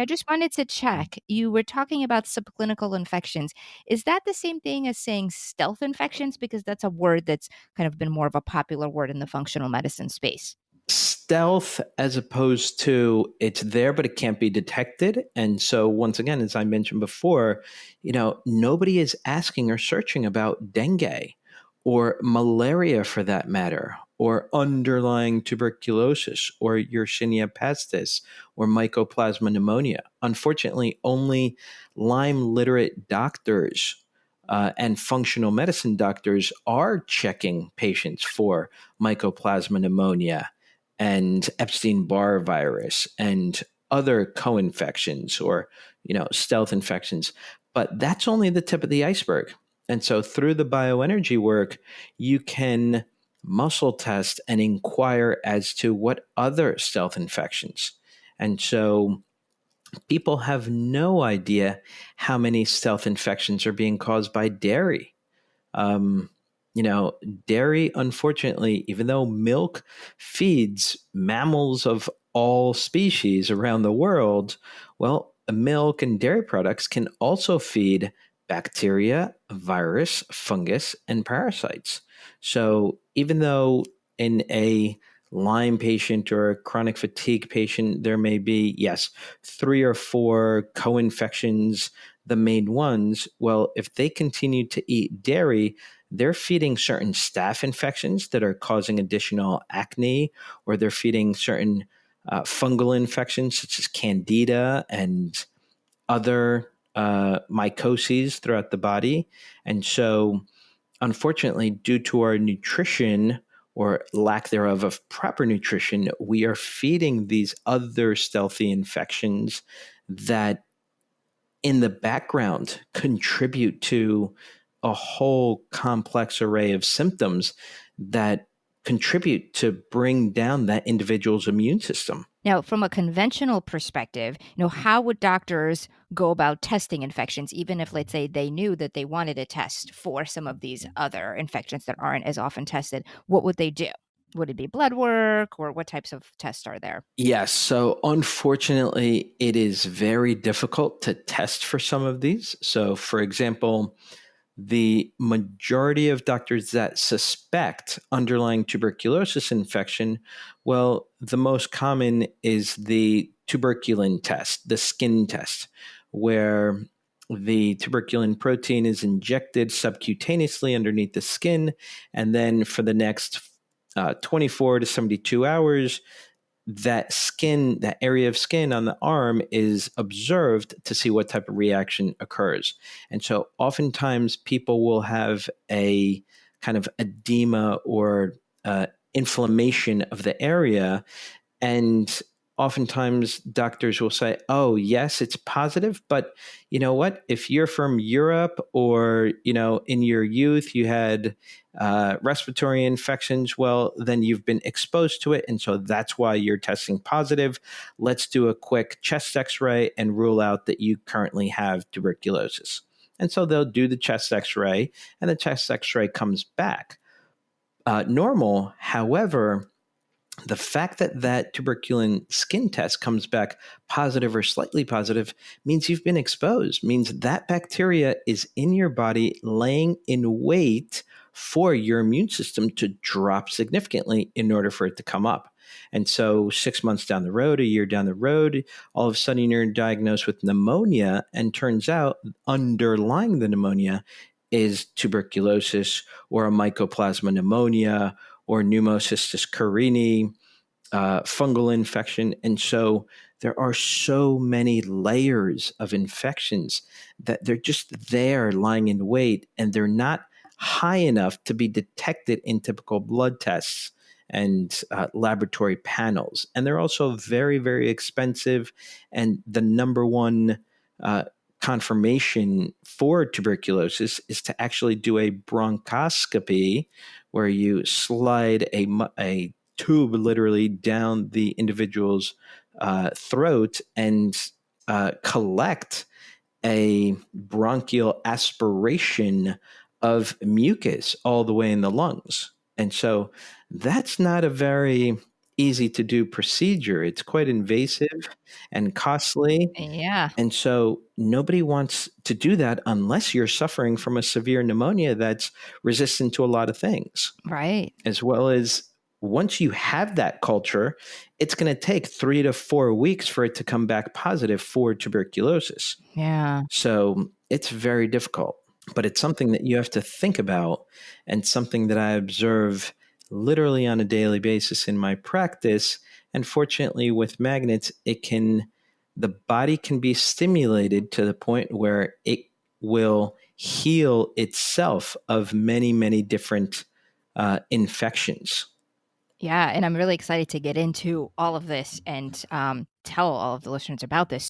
I just wanted to check. You were talking about subclinical infections. Is that the same thing as saying stealth infections? Because that's a word that's kind of been more of a popular word in the functional medicine space. Stealth, as opposed to it's there but it can't be detected. And so once again, as I mentioned before, nobody is asking or searching about dengue or malaria for that matter, or underlying tuberculosis or Yersinia pestis or Mycoplasma pneumonia. Unfortunately, only Lyme literate doctors and functional medicine doctors are checking patients for Mycoplasma pneumonia and Epstein-Barr virus and other co-infections or stealth infections. But that's only the tip of the iceberg. And so through the bioenergy work, you can muscle test and inquire as to what other stealth infections. And so people have no idea how many stealth infections are being caused by dairy. Um, Dairy, unfortunately, even though milk feeds mammals of all species around the world, well, milk and dairy products can also feed bacteria, virus, fungus, and parasites. So even though in a Lyme patient or a chronic fatigue patient, there may be, yes, 3 or 4 co-infections, the main ones. Well, if they continue to eat dairy, they're feeding certain staph infections that are causing additional acne, or they're feeding certain fungal infections such as candida and other mycoses throughout the body. And so, unfortunately, due to our nutrition or lack thereof of proper nutrition, we are feeding these other stealthy infections that in the background contribute to a whole complex array of symptoms that contribute to bring down that individual's immune system. Now, from a conventional perspective, how would doctors go about testing infections, even if, let's say, they knew that they wanted to test for some of these other infections that aren't as often tested? What would they do? Would it be blood work, or what types of tests are there? Yes. So unfortunately, it is very difficult to test for some of these. So, for example, the majority of doctors that suspect underlying tuberculosis infection, well, the most common is the tuberculin test, the skin test, where the tuberculin protein is injected subcutaneously underneath the skin. And then for the next 24 to 72 hours, that area of skin on the arm is observed to see what type of reaction occurs. And so oftentimes people will have a kind of edema or inflammation of the area. And oftentimes doctors will say, oh, yes, it's positive. But you know what? If you're from Europe or, in your youth, you had respiratory infections, well, then you've been exposed to it. And so that's why you're testing positive. Let's do a quick chest x-ray and rule out that you currently have tuberculosis. And so they'll do the chest x-ray and the chest x-ray comes back normal. However, the fact that that tuberculin skin test comes back positive or slightly positive means you've been exposed, means that bacteria is in your body laying in wait for your immune system to drop significantly in order for it to come up. And so 6 months down the road, a year down the road, all of a sudden you're diagnosed with pneumonia, and turns out underlying the pneumonia is tuberculosis or a mycoplasma pneumonia or pneumocystis carinii, fungal infection. And so there are so many layers of infections that they're just there lying in wait, and they're not high enough to be detected in typical blood tests and laboratory panels. And they're also very, very expensive. And the number one confirmation for tuberculosis is to actually do a bronchoscopy, where you slide a tube literally down the individual's throat and collect a bronchial aspiration of mucus all the way in the lungs. And so that's not a very easy to do procedure. It's quite invasive and costly. Yeah, And so nobody wants to do that unless you're suffering from a severe pneumonia that's resistant to a lot of things, right. as well as once you have that culture, it's going to take 3 to 4 weeks for it to come back positive for tuberculosis. Yeah. So it's very difficult, but it's something that you have to think about and something that I observe literally on a daily basis in my practice. And fortunately, with magnets, the body can be stimulated to the point where it will heal itself of many, many different infections. Yeah, and I'm really excited to get into all of this and tell all of the listeners about this.